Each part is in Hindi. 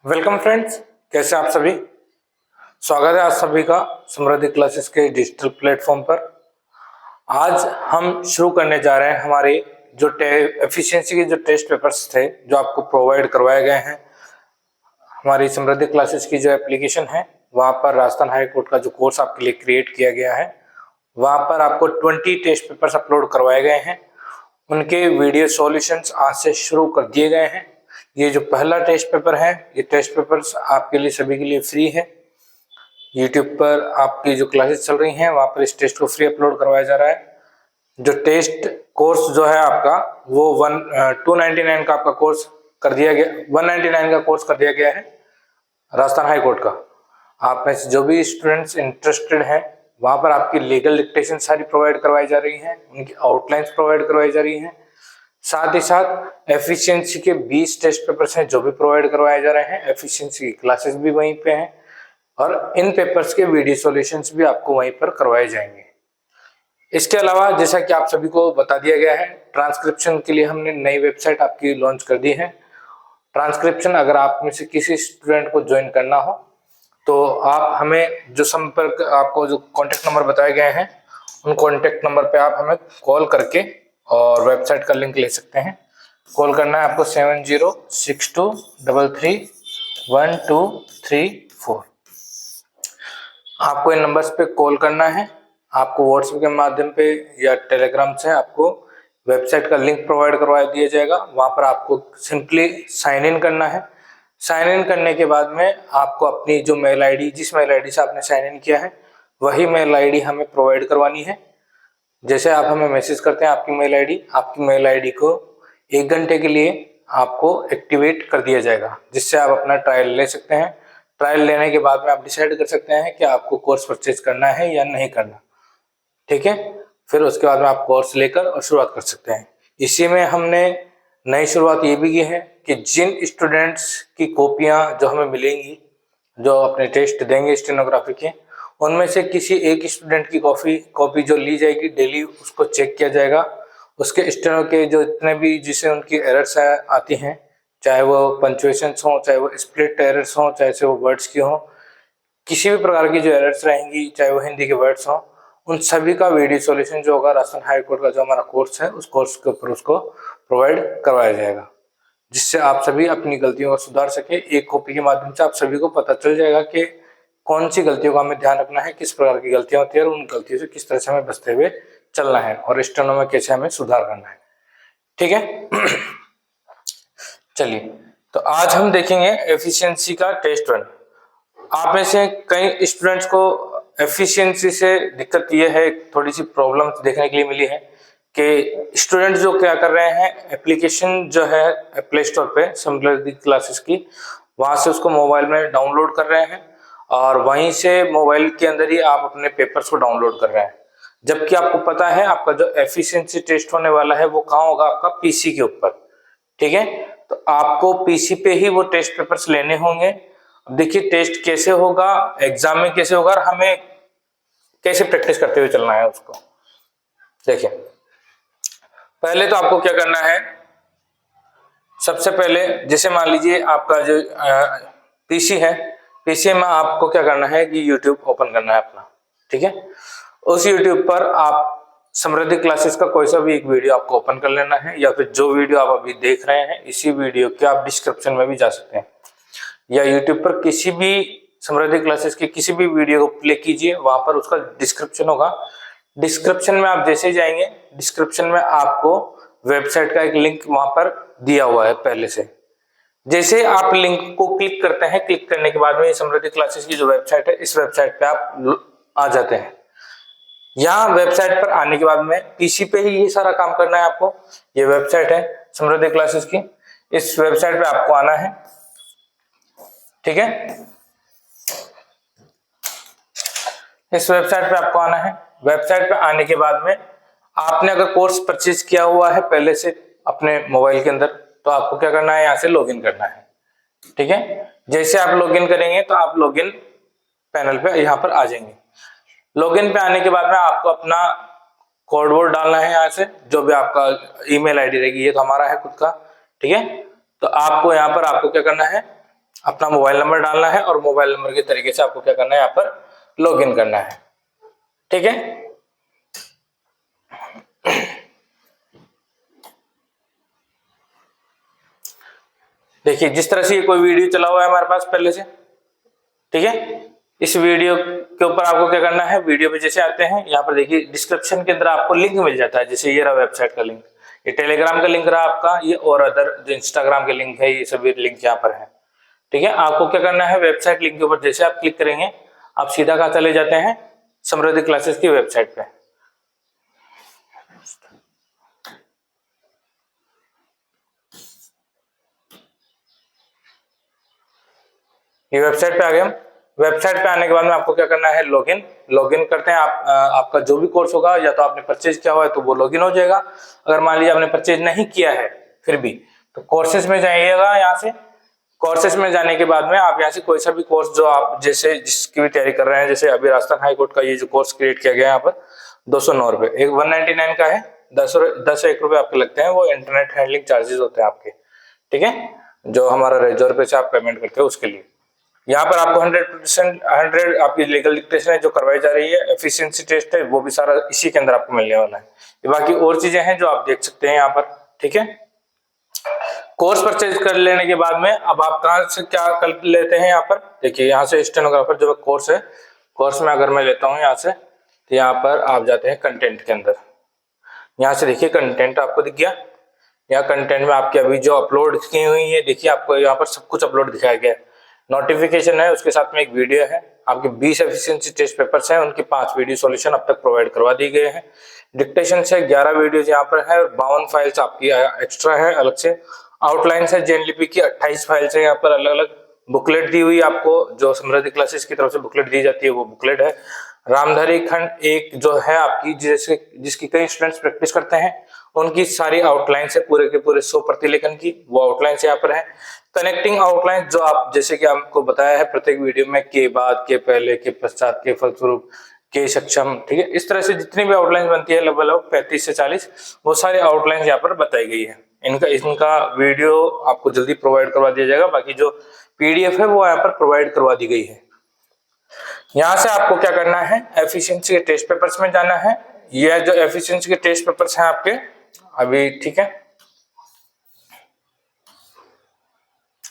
वेलकम फ्रेंड्स, कैसे आप सभी। स्वागत है आप सभी का समृद्धि क्लासेस के डिजिटल प्लेटफॉर्म पर। आज हम शुरू करने जा रहे हैं हमारे जो एफिशिएंसी के जो टेस्ट पेपर्स थे जो आपको प्रोवाइड करवाए गए हैं। हमारी समृद्धि क्लासेस की जो एप्लीकेशन है वहाँ पर राजस्थान हाई कोर्ट का जो कोर्स आपके लिए क्रिएट किया गया है, वहाँ पर आपको 20 टेस्ट पेपर्स अपलोड करवाए गए हैं। उनके वीडियो सॉल्यूशंस आज से शुरू कर दिए गए हैं। ये जो पहला टेस्ट पेपर है, ये टेस्ट पेपर्स आपके लिए सभी के लिए फ्री है। यूट्यूब पर आपकी जो क्लासेस चल रही हैं वहाँ पर इस टेस्ट को फ्री अपलोड करवाया जा रहा है। जो टेस्ट कोर्स जो है आपका वो 299 का आपका कोर्स कर दिया गया, 199 का कोर्स कर दिया गया है राजस्थान हाई कोर्ट का। आप में से जो भी स्टूडेंट्स इंटरेस्टेड हैं वहाँ पर आपकी लीगल डिक्टेशन सारी प्रोवाइड करवाई जा रही हैं, उनकी आउटलाइंस प्रोवाइड करवाई जा रही हैं। साथ ही साथ एफिशिएंसी के 20 टेस्ट पेपर्स हैं जो भी प्रोवाइड करवाए जा रहे हैं। एफिशिएंसी की क्लासेस भी वहीं पे हैं और इन पेपर्स के वीडियो सॉल्यूशंस भी आपको वहीं पर करवाए जाएंगे। इसके अलावा जैसा कि आप सभी को बता दिया गया है, ट्रांसक्रिप्शन के लिए हमने नई वेबसाइट आपकी लॉन्च कर दी है। ट्रांसक्रिप्शन अगर आप में से किसी स्टूडेंट को ज्वाइन करना हो तो आप हमें जो संपर्क, आपको जो कॉन्टेक्ट नंबर बताए गए हैं उन कॉन्टेक्ट नंबर पे आप हमें कॉल करके और वेबसाइट का लिंक ले सकते हैं। कॉल करना है आपको 7062331234। आपको इन नंबर्स पे कॉल करना है। आपको व्हाट्सएप के माध्यम पे या टेलीग्राम से आपको वेबसाइट का लिंक प्रोवाइड करवा दिया जाएगा। वहां पर आपको सिंपली साइन इन करना है। साइन इन करने के बाद में आपको अपनी जो मेल आईडी, जिस मेल आईडी से आपने साइन इन किया है वही मेल आईडी हमें प्रोवाइड करवानी है। जैसे आप हमें मैसेज करते हैं आपकी मेल आईडी को 1 घंटे के लिए आपको एक्टिवेट कर दिया जाएगा, जिससे आप अपना ट्रायल ले सकते हैं। ट्रायल लेने के बाद में आप डिसाइड कर सकते हैं कि आपको कोर्स परचेज करना है या नहीं करना। ठीक है, फिर उसके बाद में आप कोर्स लेकर और शुरुआत कर सकते हैं। इसी में हमने नई शुरुआत ये भी की है कि जिन स्टूडेंट्स की कॉपियां जो हमें मिलेंगी, जो अपने टेस्ट देंगे स्टेनोग्राफी के, उनमें से किसी एक स्टूडेंट की कॉपी जो ली जाएगी, डेली उसको चेक किया जाएगा। उसके स्टेनो के जो इतने भी जिसे उनकी एरर्स आती हैं, चाहे वो पंचुएशन हो, चाहे वो स्प्लिट एरर्स हो, चाहे से वो वर्ड्स की हो, किसी भी प्रकार की जो एरर्स रहेंगी, चाहे वो हिंदी के वर्ड्स हो, उन सभी का वीडियो सॉल्यूशन जो होगा राजस्थान हाई कोर्ट का जो हमारा कोर्स है उस कोर्स के ऊपर उसको प्रोवाइड करवाया जाएगा, जिससे आप सभी अपनी गलतियों को सुधार सके। एक कॉपी के माध्यम से आप सभी को पता चल जाएगा कि कौन सी गलतियों का हमें ध्यान रखना है, किस प्रकार की गलतियां होती है और उन गलतियों से किस तरह से हमें बचते हुए चलना है और स्टेनो में कैसे हमें सुधार करना है। ठीक है। चलिए, तो आज हम देखेंगे एफिशिएंसी का टेस्ट 1। आप में से कई स्टूडेंट्स को एफिशिएंसी से दिक्कत ये है, थोड़ी सी प्रॉब्लम देखने के लिए मिली है कि स्टूडेंट जो क्या कर रहे हैं, एप्लीकेशन जो है प्ले स्टोर पे समृद्धि क्लासेस की, वहां से उसको मोबाइल में डाउनलोड कर रहे हैं और वहीं से मोबाइल के अंदर ही आप अपने पेपर्स को डाउनलोड कर रहे हैं। जबकि आपको पता है आपका जो एफिशिएंसी टेस्ट होने वाला है वो कहाँ होगा, आपका पीसी के ऊपर। ठीक है, तो आपको पीसी पे ही वो टेस्ट पेपर्स लेने होंगे। अब देखिए टेस्ट कैसे होगा, एग्जाम में कैसे होगा और हमें कैसे प्रैक्टिस करते हुए चलना है उसको। देखिए, पहले तो आपको क्या करना है, सबसे पहले जैसे मान लीजिए आपका जो पीसी है, पीसी में आपको क्या करना है कि यूट्यूब ओपन करना है अपना। ठीक है, उस यूट्यूब पर आप समृद्धि क्लासेस का कोई सा भी एक वीडियो आपको ओपन कर लेना है, या फिर जो वीडियो आप अभी देख रहे हैं इसी वीडियो के आप डिस्क्रिप्शन में भी जा सकते हैं, या यूट्यूब पर किसी भी समृद्धि क्लासेस के किसी भी वीडियो को प्ले कीजिए, वहां पर उसका डिस्क्रिप्शन होगा। डिस्क्रिप्शन में आप जैसे जाएंगे, डिस्क्रिप्शन में आपको वेबसाइट का एक लिंक वहां पर दिया हुआ है पहले से। जैसे आप लिंक को क्लिक करते हैं, क्लिक करने के बाद में समृद्धि क्लासेस की जो वेबसाइट है, इस वेबसाइट पे आप आ जाते हैं। यहाँ वेबसाइट पर आने के बाद में पीसी पे ही ये सारा काम करना है आपको। ये वेबसाइट है समृद्धि क्लासेस की, इस वेबसाइट पे आपको आना है। ठीक है, इस वेबसाइट पे आपको आना है। वेबसाइट पे आने के बाद में आपने अगर कोर्स परचेज किया हुआ है पहले से अपने मोबाइल के अंदर, तो आपको क्या करना है, यहाँ से लॉगिन करना है। ठीक है, जैसे आप लॉगिन करेंगे तो आप लॉगिन पैनल पे यहाँ पर आ जाएंगे। लॉगिन पे आने के बाद में आपको अपना कोड वर्ड डालना है, यहाँ से जो भी आपका ईमेल आईडी रहेगी, ये तो हमारा है खुद का। ठीक है, तो आपको यहाँ पर आपको क्या करना है, अपना मोबाइल नंबर डालना है और मोबाइल नंबर के तरीके से आपको क्या करना है, यहाँ पर लॉगिन करना है। ठीक है, देखिए जिस तरह से ये कोई वीडियो चला हुआ है हमारे पास पहले से, ठीक है, इस वीडियो के ऊपर आपको क्या करना है, वीडियो पे जैसे आते हैं यहाँ पर देखिए डिस्क्रिप्शन के अंदर आपको लिंक मिल जाता है, जैसे ये रहा वेबसाइट का लिंक, ये टेलीग्राम का लिंक रहा आपका, ये और अदर जो इंस्टाग्राम के लिंक है, ये सभी लिंक यहाँ पर है। ठीक है, आपको क्या करना है, वेबसाइट लिंक के ऊपर जैसे आप क्लिक करेंगे आप सीधा कहाँ चले जाते हैं, समृद्धि क्लासेस की वेबसाइट पे। ये वेबसाइट पे आ गए हम। वेबसाइट पे आने के बाद में आपको क्या करना है, लॉगिन करते हैं आप। आपका जो भी कोर्स होगा या तो आपने परचेज किया हुआ है तो वो लॉगिन हो जाएगा, अगर मान लीजिए आपने परचेज नहीं किया है फिर भी तो कोर्सेज में जाइएगा। यहाँ से कोर्सेज में जाने के बाद में आप यहाँ से कोई सा भी कोर्स जो आप जैसे जिसकी भी तैयारी कर रहे हैं, जैसे अभी राजस्थान हाईकोर्ट का ये जो कोर्स क्रिएट किया गया है यहाँ पर 209 रुपए, एक 199 का है, 10 1 रुपए आपके लगते हैं, वो इंटरनेट हैंडलिंग चार्जेस होते हैं आपके। ठीक है, जो हमारा रेजर रुपए से आप पेमेंट करते हो उसके लिए। यहाँ पर आपको 100% आपकी लीगल डिक्टेशन है जो करवाई जा रही है, एफिशिएंसी टेस्ट है वो भी सारा इसी के अंदर आपको मिलने वाला है। ये बाकी और चीजें हैं जो आप देख सकते हैं यहाँ पर। ठीक है, कोर्स परचेज कर लेने के बाद में अब आप कहाँ से क्या कर लेते हैं, यहाँ पर देखिए, यहाँ से स्टेनोग्राफर जो कोर्स है, कोर्स में अगर मैं लेता हूँ यहाँ से, तो यहाँ पर आप जाते हैं कंटेंट के अंदर। यहाँ से देखिए कंटेंट आपको दिख गया, यहाँ कंटेंट में आपकी अभी जो अपलोड की हुई है देखिए, आपको यहाँ पर सब कुछ अपलोड दिखाया गया है। नोटिफिकेशन है, उसके साथ में एक वीडियो है, आपके 20 एफिशिएंसी टेस्ट पेपर्स हैं, उनके 5 वीडियो सॉल्यूशन अब तक प्रोवाइड करवा दिए गए हैं। डिक्टेशन से 11 वीडियोज यहाँ पर है, 52 फाइल्स आपकी एक्स्ट्रा है अलग से। आउटलाइंस है जेएनएलपी की 28 फाइल्स है यहाँ पर अलग अलग। बुकलेट दी हुई आपको, जो समृद्धि क्लासेस की तरफ से बुकलेट दी जाती है वो बुकलेट है। रामधारी खंड एक जो है आपकी, जैसे जिसकी कई स्टूडेंट्स प्रैक्टिस करते हैं, उनकी सारी आउटलाइन है पूरे के पूरे 100 प्रतिलेखन की, वो आउटलाइन यहाँ पर है। कनेक्टिंग आउटलाइन जो आप जैसे कि आपको बताया है प्रत्येक वीडियो में, के बाद, के पहले, के पश्चात, के फलस्वरूप, के सक्षम, ठीक है, इस तरह से जितनी भी आउटलाइन बनती है लगभग 35 से 40 वो सारी आउटलाइन यहाँ पर बताई गई है। इनका वीडियो आपको जल्दी प्रोवाइड करवा दिया जाएगा, बाकी जो पीडीएफ है वो यहाँ पर प्रोवाइड करवा दी गई है। यहाँ से आपको क्या करना है, एफिशिएंसी के टेस्ट पेपर्स में जाना है। ये जो एफिशिएंसी के टेस्ट पेपर्स हैं आपके अभी, ठीक है,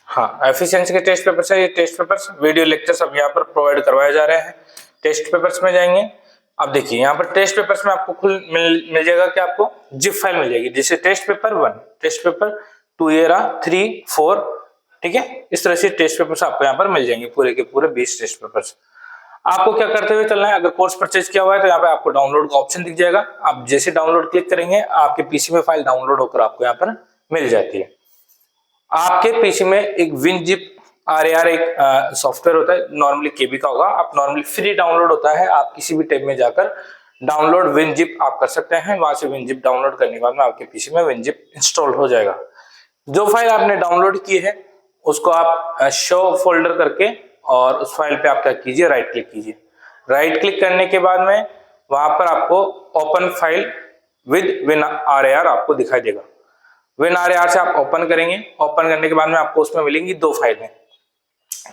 हाँ, एफिशिएंसी के टेस्ट पेपर्स है, ये टेस्ट पेपर्स वीडियो लेक्चर्स अब यहाँ पर प्रोवाइड करवाए जा रहे हैं। टेस्ट पेपर्स में जाएंगे, अब देखिए यहाँ पर टेस्ट पेपर्स में आपको मिल जाएगा कि आपको जिप फाइल मिल जाएगी, जैसे टेस्ट पेपर 1, टेस्ट पेपर 2, ये रहा 3, 4, ठीक है, इस तरह से टेस्ट पेपर्स आपको यहाँ पर मिल जाएंगे, पूरे के पूरे 20 टेस्ट पेपर्स। आपको क्या करते हुए चलना है, अगर कोर्स परचेज किया हुआ है तो यहाँ पे आपको डाउनलोड का ऑप्शन दिख जाएगा, आप जैसे डाउनलोड क्लिक करेंगे आपके पीसी में फाइल डाउनलोड होकर आपको यहाँ पर मिल जाती है। आपके पीसी में एक विनजिप RAR एक सॉफ्टवेयर होता है, नॉर्मली केबी का होगा, आप नॉर्मली फ्री डाउनलोड होता है, आप किसी भी टैब में जाकर डाउनलोड विनजिप आप कर सकते हैं, वहां से विनजिप डाउनलोड करने के बाद में आपके पीसी में विनजिप इंस्टॉल हो जाएगा। जो फाइल आपने डाउनलोड की है उसको आप शो फोल्डर करके और उस फाइल पे आप क्या कीजिए, राइट क्लिक कीजिए। राइट क्लिक करने के बाद में वहां पर आपको ओपन फाइल विद WinRAR आपको दिखाई देगा। WinRAR से आप ओपन करेंगे, ओपन करने के बाद में आपको उसमें मिलेंगी 2 फाइलें,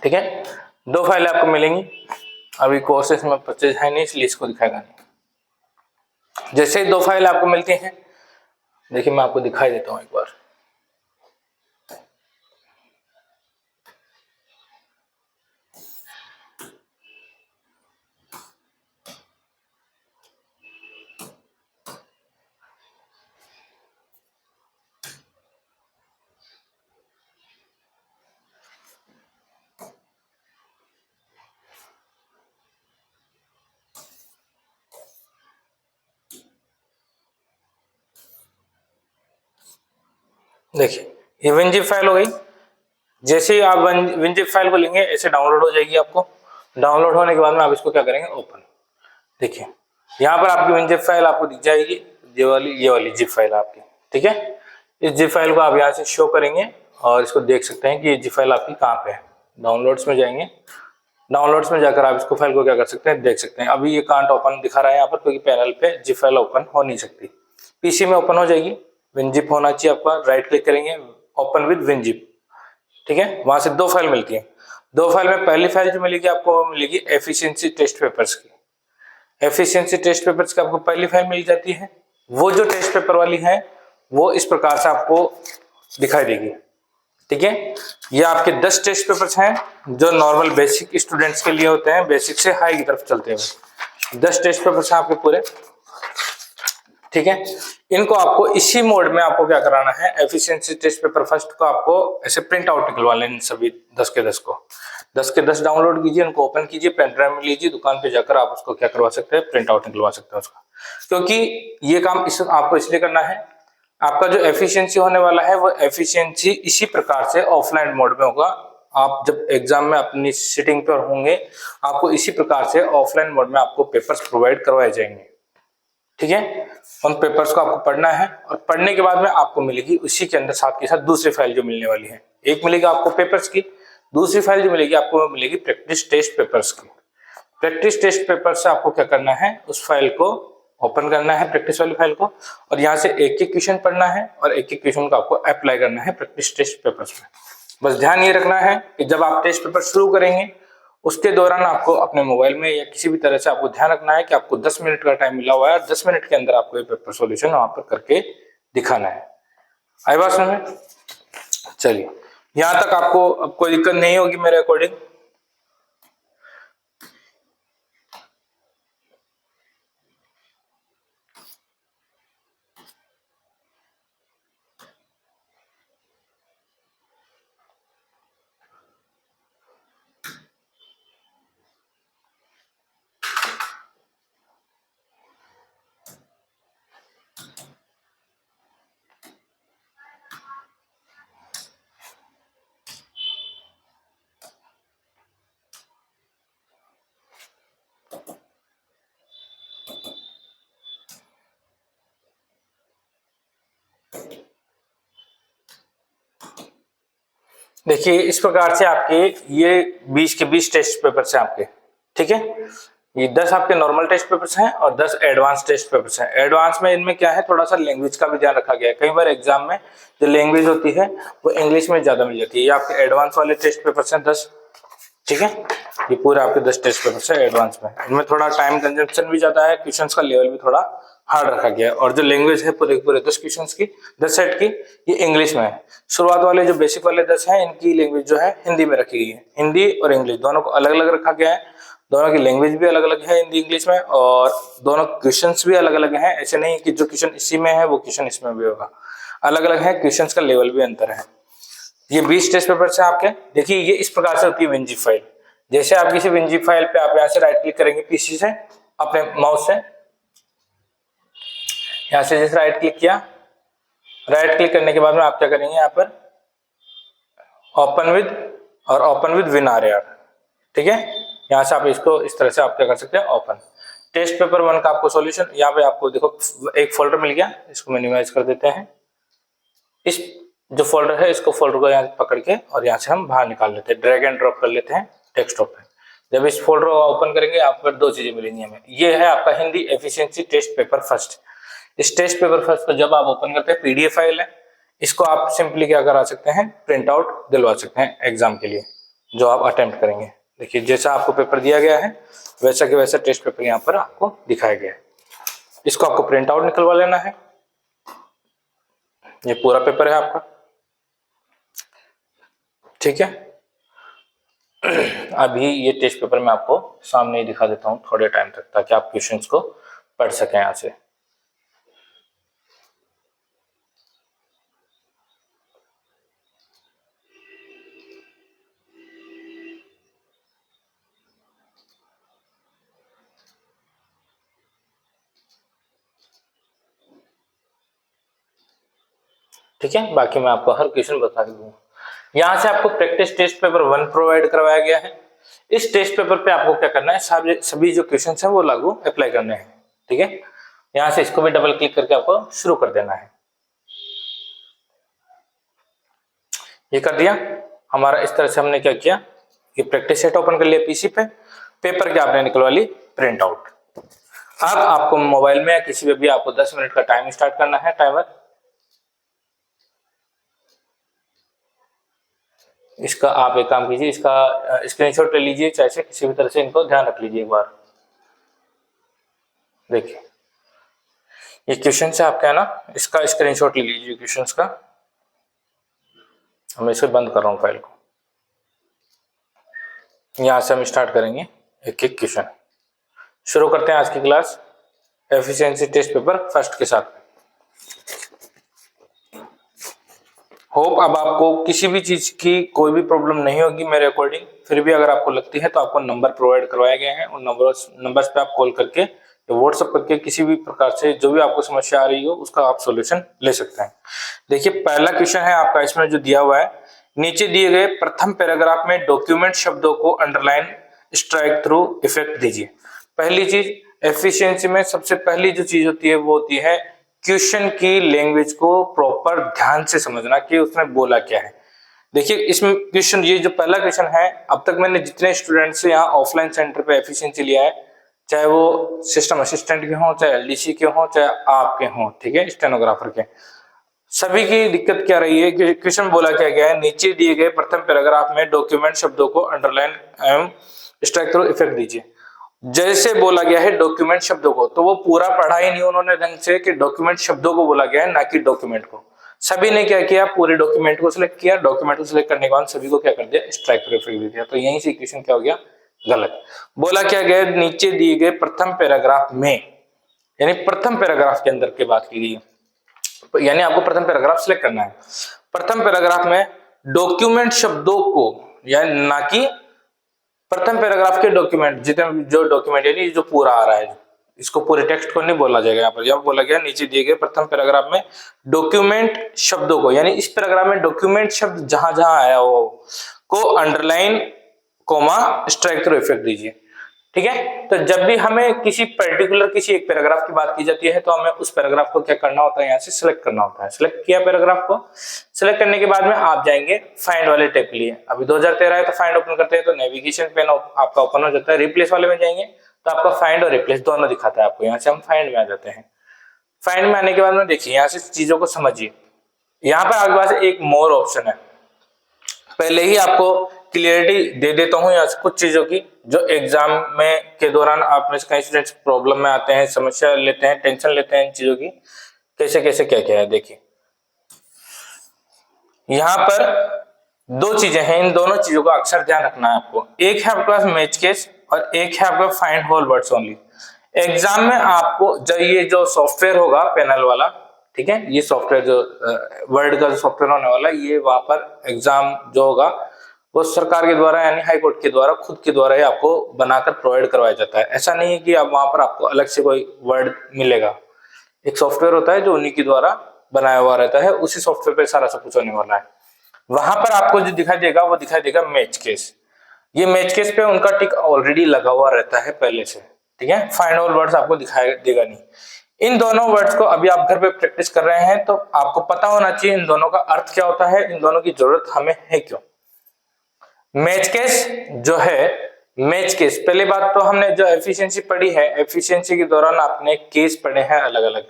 ठीक है, 2 फाइलें आपको मिलेंगी। अभी कोर्सेस में परचेज है नहीं इसलिए इसको दिखाएगा नहीं। जैसे ही 2 फाइल आपको मिलती हैं, देखिए मैं आपको दिखाई देता हूं एक बार। देखिए ये विनजिप फाइल हो गई। जैसे ही आप विनजिप फाइल को लेंगे ऐसे डाउनलोड हो जाएगी आपको। डाउनलोड होने के बाद में आप इसको क्या करेंगे, ओपन। देखिए यहाँ पर आपकी विनजिप फाइल आपको दिख जाएगी, ये वाली जिप फाइल आपकी, ठीक है। इस जिप फाइल को आप यहाँ से शो करेंगे और इसको देख सकते हैं कि ये जिप फाइल आपकी कहाँ पे है। डाउनलोड्स में जाएंगे, डाउनलोड्स में जाकर आप इसको फाइल को क्या कर सकते हैं, देख सकते हैं। अभी ये कांट ओपन दिखा रहा है यहाँ पर क्योंकि पैनल पे जिप फाइल ओपन हो नहीं सकती, पीसी में ओपन हो जाएगी। विनजिप होना चाहिए आपका, राइट क्लिक करेंगे, ओपन विद विनजिप, ठीक है, वहां से 2 फाइल मिलती है। 2 फाइल में पहली फाइल जो मिलेगी आपको वो मिलेगी एफिशिएंसी टेस्ट पेपर्स की। एफिशिएंसी टेस्ट पेपर्स की आपको पहली फाइल मिल जाती है। वो जो टेस्ट पेपर वाली है वो इस प्रकार से आपको दिखाई देगी। ठीक है, ये आपके 10 टेस्ट पेपर्स हैं जो नॉर्मल बेसिक स्टूडेंट्स के लिए होते हैं, बेसिक से हाई की तरफ चलते हुए 10 टेस्ट पेपर्स हैं आपके पूरे। ठीक है, इनको आपको इसी मोड में आपको क्या कराना है, एफिशिएंसी टेस्ट पेपर फर्स्ट को आपको ऐसे प्रिंट आउट निकलवा लेने सभी 10 के 10 को। 10 के 10 डाउनलोड कीजिए, उनको ओपन कीजिए, पेन ड्राइव में लीजिए, दुकान पे जाकर आप उसको क्या करवा सकते हैं, प्रिंट आउट निकलवा सकते हैं उसका। क्योंकि ये काम आपको इसलिए करना है, आपका जो एफिशिएंसी होने वाला है वो एफिशिएंसी इसी प्रकार से ऑफलाइन मोड में होगा। आप जब एग्जाम में अपनी सिटिंग पर होंगे आपको इसी प्रकार से ऑफलाइन मोड में आपको पेपर्स प्रोवाइड करवाए जाएंगे। ठीक है, उन पेपर्स को आपको पढ़ना है और पढ़ने के बाद में आपको मिलेगी उसी के अंदर साथ के साथ दूसरी फाइल जो मिलने वाली है। एक मिलेगी आपको पेपर्स की, दूसरी फाइल जो मिलेगी आपको मिलेगी प्रैक्टिस टेस्ट पेपर्स की। प्रैक्टिस टेस्ट पेपर से आपको क्या करना है, उस फाइल को ओपन करना है, प्रैक्टिस वाली फाइल को, और यहाँ से एक एक क्वेश्चन पढ़ना है और एक एक क्वेश्चन को आपको अप्लाई करना है प्रैक्टिस टेस्ट पेपर्स में। बस ध्यान ये रखना है कि जब आप टेस्ट पेपर शुरू करेंगे उसके दौरान आपको अपने मोबाइल में या किसी भी तरह से आपको ध्यान रखना है कि आपको 10 मिनट का टाइम मिला हुआ है, 10 मिनट के अंदर आपको ये पेपर सॉल्यूशन वहां पर करके दिखाना है। आई बात समझ में? चलिए, यहां तक आपको अब कोई दिक्कत नहीं होगी मेरे अकॉर्डिंग। देखिए, इस प्रकार से आपके ये 20 के 20 टेस्ट पेपर्स हैं आपके। ठीक है, ये 10 आपके नॉर्मल टेस्ट पेपर्स हैं और 10 एडवांस टेस्ट पेपर्स हैं। एडवांस में इनमें क्या है, थोड़ा सा लैंग्वेज का भी ध्यान रखा गया है। कई बार एग्जाम में जो लैंग्वेज होती है वो इंग्लिश में ज्यादा मिल जाती है। ये आपके एडवांस वाले टेस्ट पेपर्स हैं 10। ठीक है, ये पूरे आपके 10 टेस्ट पेपर्स है एडवांस में। इनमें थोड़ा टाइम कंजम्पशन भी ज्यादा है, क्वेश्चंस का लेवल भी थोड़ा हार्ड रखा गया है, और जो लैंग्वेज है पूरे पूरे 10 क्वेश्चंस की 10 सेट की ये इंग्लिश में है। शुरुआत वाले जो बेसिक वाले 10 हैं इनकी लैंग्वेज जो है हिंदी में रखी गई है। हिंदी और इंग्लिश दोनों को अलग अलग रखा गया है, दोनों की लैंग्वेज भी अलग अलग है हिंदी इंग्लिश में, और दोनों क्वेश्चंस भी अलग अलग हैं। ऐसे नहीं कि जो क्वेश्चन इसी में है वो क्वेश्चन इसमें भी होगा, अलग अलग है, क्वेश्चंस का लेवल भी अंतर है। ये 20 टेस्ट पेपर है आपके। देखिए, ये इस प्रकार से होती है विनजिप फाइल। जैसे आप किसी विनजिप फाइल पे आप यहाँ से राइट क्लिक करेंगे पीसी से अपने माउस से, यहाँ से जैसे राइट क्लिक किया, राइट क्लिक करने के बाद में आप क्या करेंगे, यहाँ पर ओपन विद और ओपन विद WinRAR। ठीक है, यहाँ से आप इसको इस तरह से आप क्या कर सकते हैं, ओपन टेस्ट पेपर 1 का आपको सॉल्यूशन। यहाँ पे आपको देखो एक फोल्डर मिल गया, इसको मिनिमाइज कर देते हैं। इस जो फोल्डर है इसको फोल्डर को यहाँ पकड़ के और यहाँ से हम बाहर निकाल लेते हैं, ड्रैग एंड ड्रॉप कर लेते हैं डेस्कटॉप पे। जब इस फोल्डर को ओपन करेंगे आप पर 2 चीजें मिलेंगी हमें। ये है आपका Hindi efficiency test paper first. इस टेस्ट पेपर फर्स्ट को जब आप ओपन करते हैं पीडीएफ फाइल है, इसको आप सिंपली क्या करा सकते हैं, प्रिंट आउट दिलवा सकते हैं एग्जाम के लिए जो आप अटेम्प्ट करेंगे। देखिए, जैसा आपको पेपर दिया गया है वैसा के वैसा टेस्ट पेपर यहाँ पर आपको दिखाया गया है। इसको आपको प्रिंट आउट निकलवा लेना है। ये पूरा पेपर है आपका। ठीक है, अभी ये टेस्ट पेपर मैं आपको सामने ही दिखा देता हूँ थोड़े टाइम तक, ताकि आप क्वेश्चंस को पढ़ सकें यहाँ से। ठीक है, बाकी मैं आपको हर क्वेश्चन बता दूंगा। यहाँ से आपको प्रैक्टिस टेस्ट पेपर 1 प्रोवाइड करवाया गया है। इस टेस्ट पेपर पे आपको क्या करना है, सभी जो क्वेश्चन है वो लागू अप्लाई करने हैं। ठीक है, यहाँ से इसको भी डबल क्लिक करके आपको शुरू कर देना है। ये कर दिया हमारा। इस तरह से हमने क्या किया, ये प्रैक्टिस सेट ओपन कर लिया पीसी पे, पेपर के आपने निकलवा ली प्रिंट आउट। अब आपको मोबाइल में या किसी पे भी आपको 10 मिनट का टाइम स्टार्ट करना है, टाइमर। इसका आप एक काम कीजिए, इसका स्क्रीनशॉट ले लीजिए, चाहे से किसी भी तरह से इनको ध्यान रख लीजिए एक बार। देखिए ये क्वेश्चन है आपका है ना, इसका स्क्रीनशॉट ले लीजिए क्वेश्चंस का। मैं इसे बंद कर रहा हूँ फाइल को। यहाँ से हम स्टार्ट करेंगे एक एक क्वेश्चन। शुरू करते हैं आज की class efficiency test paper first के साथ। होप अब आपको किसी भी चीज की कोई भी प्रॉब्लम नहीं होगी मेरे अकॉर्डिंग। फिर भी अगर आपको लगती है तो आपको नंबर प्रोवाइड करवाए गए हैं, उन नंबर्स पे आप कॉल करके या व्हाट्सएप करके किसी भी प्रकार से जो भी आपको समस्या आ रही हो उसका आप सॉल्यूशन ले सकते हैं। देखिए पहला क्वेश्चन है आपका, इसमें जो दिया हुआ है, नीचे दिए गए प्रथम पैराग्राफ में डॉक्यूमेंट शब्दों को अंडरलाइन स्ट्राइक थ्रू इफेक्ट दीजिए। पहली चीज, एफिशिएंसी में सबसे पहली जो चीज होती है वो होती है क्वेश्चन की लैंग्वेज को प्रॉपर ध्यान से समझना कि उसने बोला क्या है। देखिए इसमें क्वेश्चन, ये जो पहला क्वेश्चन है, अब तक मैंने जितने स्टूडेंट्स से यहाँ ऑफलाइन सेंटर पे एफिशिएंसी लिया है, चाहे वो सिस्टम असिस्टेंट के हों, चाहे एलडीसी के हों, चाहे आपके हों, ठीक है, स्टेनोग्राफर के, सभी की दिक्कत क्या रही है कि क्वेश्चन बोला क्या गया है, नीचे दिए गए प्रथम पैराग्राफ में डॉक्यूमेंट शब्दों को अंडरलाइन एवं स्ट्राइक थ्रू इफेक्ट दीजिए। जैसे बोला गया है डॉक्यूमेंट शब्दों को, तो वो पूरा पढ़ा ही नहीं उन्होंने ढंग से कि डॉक्यूमेंट शब्दों को बोला गया है, ना कि डॉक्यूमेंट को। सभी ने क्या किया, पूरे डॉक्यूमेंट को सिलेक्ट किया, डॉक्यूमेंट को सिलेक्ट करने के बाद सभी को क्या कर दिया, स्ट्राइक थ्रू इफेक्ट दे दिया। तो यहीं से क्वेश्चन क्या हो गया, गलत। बोला क्या गया, नीचे दिए गए प्रथम पैराग्राफ में, यानी प्रथम पैराग्राफ के अंदर की बात की गई, यानी आपको प्रथम पैराग्राफ सिलेक्ट करना है। प्रथम पैराग्राफ में डॉक्यूमेंट शब्दों को, यानी ना कि प्रथम पैराग्राफ के डॉक्यूमेंट, जितने जो डॉक्यूमेंट यानी जो पूरा आ रहा है, इसको पूरे टेक्स्ट को नहीं बोला जाएगा। यहाँ पर जब बोला गया नीचे दिए गए प्रथम पैराग्राफ में डॉक्यूमेंट शब्दों को, यानी इस पैराग्राफ में डॉक्यूमेंट शब्द जहां जहां आया हो को underline comma strikethrough effect दीजिए। ठीक है, तो जब भी हमें किसी पर्टिकुलर किसी एक पैराग्राफ की बात की जाती है तो हमें उस पैराग्राफ को क्या करना होता है, यहाँ से सिलेक्ट करना होता है। सिलेक्ट किया पैराग्राफ को, सिलेक्ट करने के बाद में आप जाएंगे फाइंड वाले टैब के लिए। अभी 2013 है तो फाइंड ओपन करते हैं तो नेविगेशन पेन आपका ओपन हो जाता है। रिप्लेस वाले में जाएंगे तो आपका फाइंड और रिप्लेस दोनों दिखाता है आपको। यहाँ से हम फाइंड में आ जाते हैं। फाइंड में आने के बाद में देखिए यहाँ से चीजों को समझिए। यहाँ पर आपके पास एक मोर ऑप्शन है, पहले ही आपको क्लियरिटी दे देता हूं यहाँ से कुछ चीजों की जो एग्जाम में के दौरान आप में से कई स्टूडेंट्स प्रॉब्लम में आते हैं, समस्या लेते हैं, टेंशन लेते हैं इन चीजों की, कैसे कैसे क्या क्या है। देखिए यहाँ पर दो चीजें हैं, इन दोनों चीजों का अक्सर ध्यान रखना है आपको। एक है आपके पास मैच केस और एक है आपका find whole words only. Exam में आपको जब ये जो सॉफ्टवेयर होगा पैनल वाला, ठीक है, ये सॉफ्टवेयर जो वर्ड का जो सॉफ्टवेयर होने वाला है, ये वहां पर एग्जाम जो होगा वो सरकार के द्वारा यानी हाई कोर्ट के द्वारा खुद के द्वारा ही आपको बनाकर प्रोवाइड करवाया जाता है। ऐसा नहीं है कि अब वहां पर आपको अलग से कोई वर्ड मिलेगा। एक सॉफ्टवेयर होता है जो उन्हीं के द्वारा बनाया हुआ रहता है, उसी सॉफ्टवेयर पे सारा सब कुछ होने वाला है। वहां पर आपको जो दिखाई देगा वो दिखाई देगा मैच केस। ये मैच केस पे उनका टिक ऑलरेडी लगा हुआ रहता है पहले से, ठीक है। फाइंड ऑल वर्ड्स आपको दिखाई देगा नहीं। इन दोनों वर्ड्स को अभी आप घर पे प्रैक्टिस कर रहे हैं तो आपको पता होना चाहिए इन दोनों का अर्थ क्या होता है, इन दोनों की जरूरत हमें है क्यों। मैच केस जो है, मैच केस पहली बात तो हमने जो एफिशिएंसी पढ़ी है, एफिशिएंसी के दौरान आपने केस पढ़े हैं अलग अलग।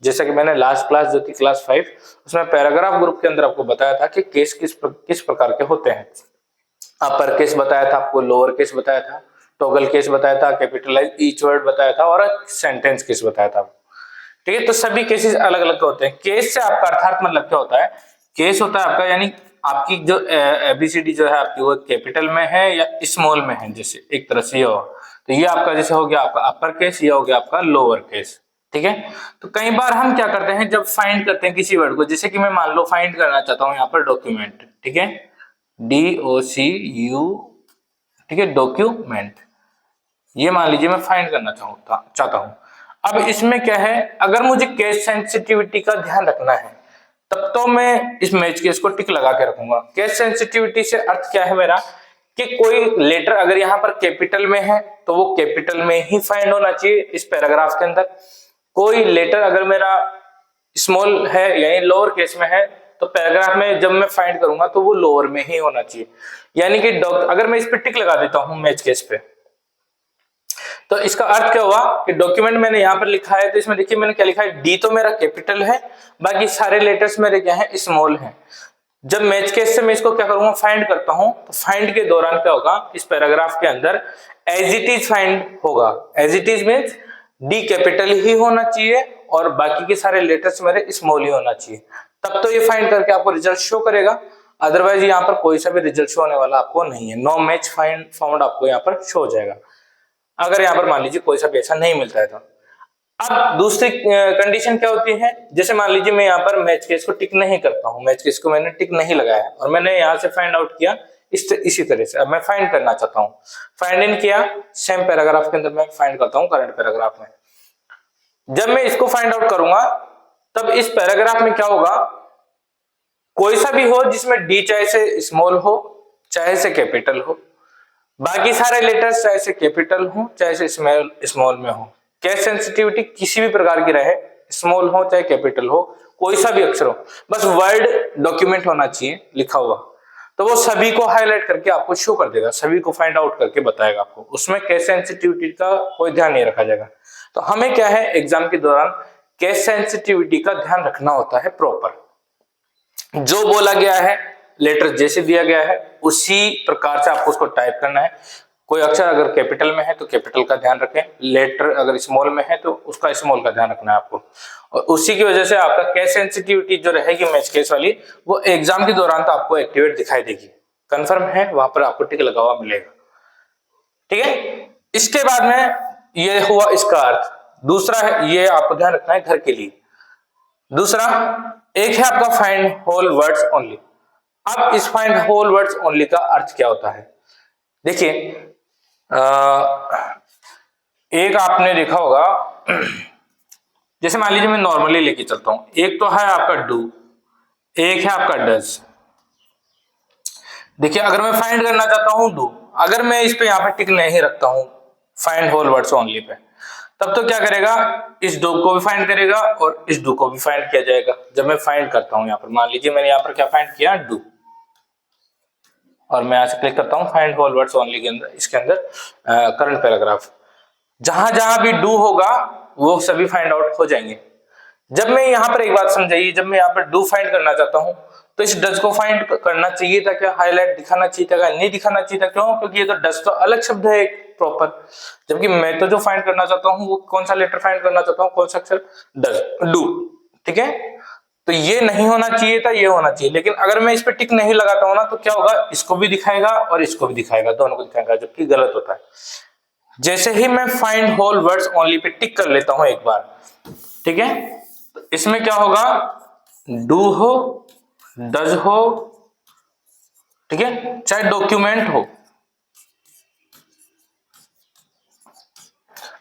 जैसा कि मैंने लास्ट क्लास जो थी क्लास 5 उसमें पैराग्राफ ग्रुप के अंदर आपको बताया था कि केस किस प्रकार के होते हैं। अपर केस बताया था आपको, लोअर केस बताया था, टॉगल केस बताया था, कैपिटलाइज ईच वर्ड बताया था और सेंटेंस केस बताया था। ठीक है, तो सभी केसेस अलग अलग होते हैं। केस से आपका अर्थात मतलब क्या होता है, केस होता है आपका यानी आपकी जो एबीसीडी जो है आपकी वो कैपिटल में है या स्मॉल में है, जैसे एक तरह से हो तो ये आपका जैसे हो गया आपका अपर केस, ये हो गया आपका लोअर केस। ठीक है, तो कई बार हम क्या करते हैं जब फाइंड करते हैं किसी वर्ड को, जैसे कि मैं मान लो फाइंड करना चाहता हूं यहाँ पर डॉक्यूमेंट, ठीक है, DOCU, ठीक है, डॉक्यूमेंट, ये मान लीजिए मैं फाइंड करना चाहता हूं। अब इसमें क्या है, अगर मुझे केस सेंसिटिविटी का ध्यान रखना है तब तो मैं इस मैच केस को टिक लगा के रखूंगा। केस सेंसिटिविटी से अर्थ क्या है मेरा कि कोई लेटर अगर यहाँ पर कैपिटल में है तो वो कैपिटल में ही फाइंड होना चाहिए इस पैराग्राफ के अंदर। कोई लेटर अगर मेरा स्मॉल है यानी लोअर केस में है तो पैराग्राफ में जब मैं फाइंड करूंगा तो वो लोअर में ही होना चाहिए। यानी कि अगर मैं इस पे टिक लगा देता हूं मैच केस पे तो इसका अर्थ क्या हुआ कि डॉक्यूमेंट मैंने यहाँ पर लिखा है तो इसमें देखिए मैंने क्या लिखा है, डी तो मेरा कैपिटल है, बाकी सारे लेटर्स मेरे क्या है, स्मॉल है। जब मैच केस से मैं इसको क्या करूंगा, फाइंड करता हूं, तो फाइंड के दौरान क्या होगा, इस पैराग्राफ के अंदर एज इट इज फाइंड होगा। As it is means D capital ही होना चाहिए और बाकी के सारे लेटर्स मेरे स्मॉल ही होना चाहिए, तब तो ये फाइंड करके आपको रिजल्ट शो करेगा। अदरवाइज यहाँ पर कोई सा भी रिजल्ट शो होने वाला आपको नहीं है। नो मैच फाउंड आपको यहाँ पर शो हो जाएगा, अगर यहाँ पर मान लीजिए कोई सा भी ऐसा नहीं मिलता है तो। अब दूसरी कंडीशन क्या होती है, जैसे मान लीजिए मैं यहाँ पर मैच केस को टिक नहीं करता हूँ, मैच केस को मैंने टिक नहीं लगाया और मैंने यहाँ से फाइंड आउट किया इसी तरह से। अब मैं फाइंड करना चाहता हूँ, फाइंड इन किया, सेम पैराग्राफ के अंदर मैं फाइंड करता हूँ करंट पैराग्राफ में। जब मैं इसको फाइंड आउट करूंगा तब इस पैराग्राफ में क्या होगा, कोई सा भी हो जिसमें डी चाहे से स्मॉल हो चाहे से कैपिटल हो, बाकी सारे लेटर्स चाहे से कैपिटल हो चाहे से स्मॉल में हो, केस सेंसिटिविटी किसी भी प्रकार की रहे, स्मॉल हो चाहे कैपिटल हो, कोई सा भी अक्षर हो, बस वर्ड डॉक्यूमेंट होना चाहिए लिखा हुआ, तो वो सभी को हाईलाइट करके आपको शो कर देगा, सभी को फाइंड आउट करके बताएगा आपको। उसमें केस सेंसिटिविटी का कोई ध्यान नहीं रखा जाएगा। तो हमें क्या है, एग्जाम के दौरान केस सेंसिटिविटी का ध्यान रखना होता है प्रॉपर। जो बोला गया है, लेटर जैसे दिया गया है उसी प्रकार से आपको उसको टाइप करना है। कोई अक्षर अगर कैपिटल में है तो कैपिटल का ध्यान रखें, लेटर अगर स्मॉल में है तो उसका स्मॉल का ध्यान रखना है आपको, और उसी की वजह से आपका केस सेंसिटिविटी जो रहेगी मैच केस वाली, वो एग्जाम के दौरान तो आपको एक्टिवेट दिखाई देगी, कंफर्म है, वहां पर आपको टिक लगा हुआ मिलेगा। ठीक है, इसके बाद में ये हुआ इसका अर्थ। दूसरा है, ये आपको ध्यान रखना है घर के लिए। दूसरा एक है आपका फाइंड होल वर्ड्स ओनली। अब इस फाइंड होल वर्ड्स ओनली का अर्थ क्या होता है, देखिए एक आपने देखा होगा, जैसे मान लीजिए मैं नॉर्मली लेके चलता हूं, एक तो है आपका डू, एक है आपका डज। देखिए अगर मैं फाइंड करना चाहता हूं डू, अगर मैं इस पे यहाँ पे टिक नहीं रखता हूं find whole words only pay, तब तो क्या करेगा, इस डू को भी फाइंड करेगा और इस डू को भी फाइंड किया जाएगा। जब मैं फाइंड करता हूं यहाँ पर, मान लीजिए मैंने यहाँ पर क्या फाइंड किया, डू, और मैं यहां से क्लिक करता हूं फाइंड होल वर्ड्स ओनली के अंदर, इसके अंदर करंट पैराग्राफ, जहां जहां भी डू होगा वो सभी फाइंड आउट हो जाएंगे। जब मैं यहाँ पर एक बात समझाइए, जब मैं यहाँ पर डू फाइंड करना चाहता हूं तो इस डज को फाइंड करना चाहिए था क्या, हाईलाइट दिखाना चाहिए था क्या, नहीं दिखाना चाहिए था, क्यों, क्योंकि ये तो डज तो अलग शब्द है एक प्रॉपर, जबकि मैं तो जो फाइंड करना चाहता हूँ वो कौन सा लेटर फाइंड करना चाहता हूँ, कौन सा अक्षर, डज, डू। ठीक है, तो ये नहीं होना चाहिए था, ये होना चाहिए। लेकिन अगर मैं इस पे टिक नहीं लगाता हूं ना तो क्या होगा, इसको भी दिखाएगा और इसको भी दिखाएगा, दोनों को दिखाएगा, जबकि गलत होता है। जैसे ही मैं find whole words only pay टिक कर लेता हूं एक बार, ठीक है, तो इसमें क्या होगा, डू हो, डज हो, ठीक है, चाहे डॉक्यूमेंट हो,